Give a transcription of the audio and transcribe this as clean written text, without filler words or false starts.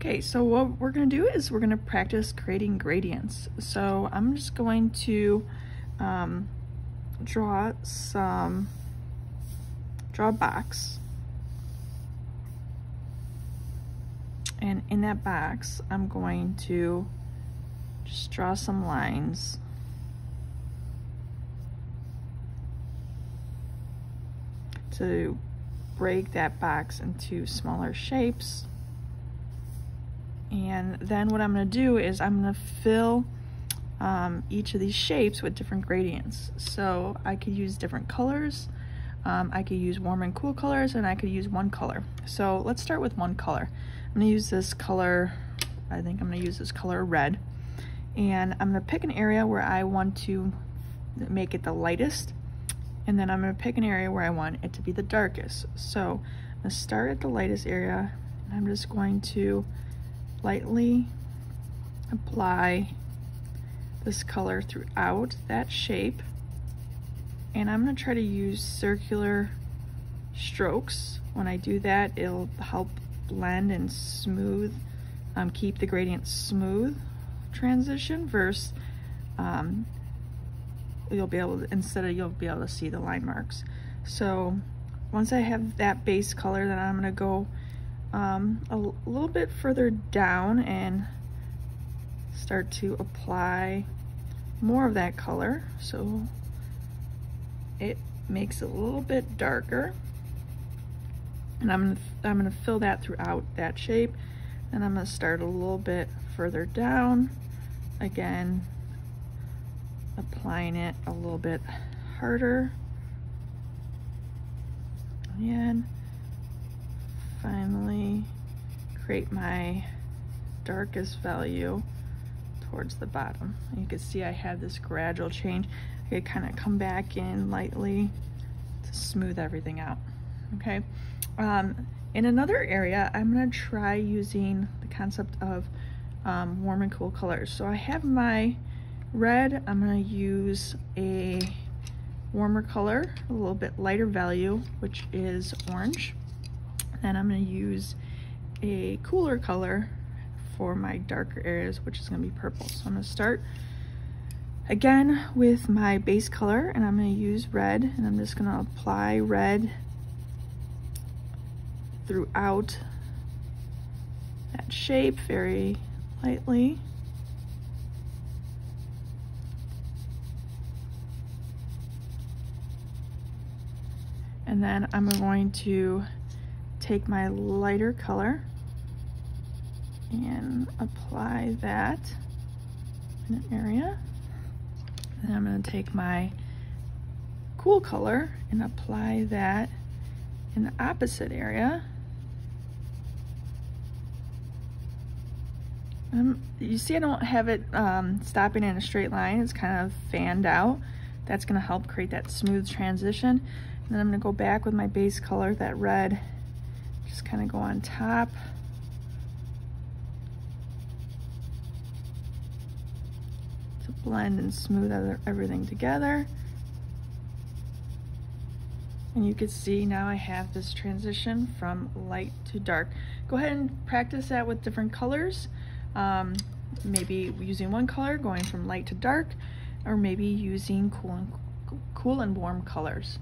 Okay, so what we're going to do is we're going to practice creating gradients. So I'm just going to draw a box, and in that box I'm going to just draw some lines to break that box into smaller shapes. And then what I'm going to do is I'm going to fill each of these shapes with different gradients. So I could use different colors. I could use warm and cool colors, and I could use one color. So let's start with one color. I'm going to use this color, I think I'm going to use this color red. And I'm going to pick an area where I want to make it the lightest. And then I'm going to pick an area where I want it to be the darkest. So I'm going to start at the lightest area, and I'm just going to lightly apply this color throughout that shape. And I'm going to try to use circular strokes. When I do that, it'll help blend and smooth, keep the gradient smooth transition versus you'll be able to see the line marks. So once I have that base color, then I'm going to go a little bit further down and start to apply more of that color so it makes it a little bit darker. And I'm gonna fill that throughout that shape, and I'm gonna start a little bit further down, again applying it a little bit harder, and finally create my darkest value towards the bottom. And you can see I have this gradual change. I could kind of come back in lightly to smooth everything out. Okay. In another area, I'm going to try using the concept of warm and cool colors. So I have my red. I'm going to use a warmer color, a little bit lighter value, which is orange. Then I'm going to use a cooler color for my darker areas, which is going to be purple. So I'm going to start again with my base color, and I'm going to use red, and I'm just going to apply red throughout that shape very lightly. And then I'm going to take my lighter color and apply that in an area. And I'm going to take my cool color and apply that in the opposite area. You see I don't have it stopping in a straight line. It's kind of fanned out. That's going to help create that smooth transition. And then I'm going to go back with my base color, that red, just kind of go on top. To blend and smooth everything together. And you can see now I have this transition from light to dark. Go ahead and practice that with different colors. Maybe using one color, going from light to dark, or maybe using cool and warm colors.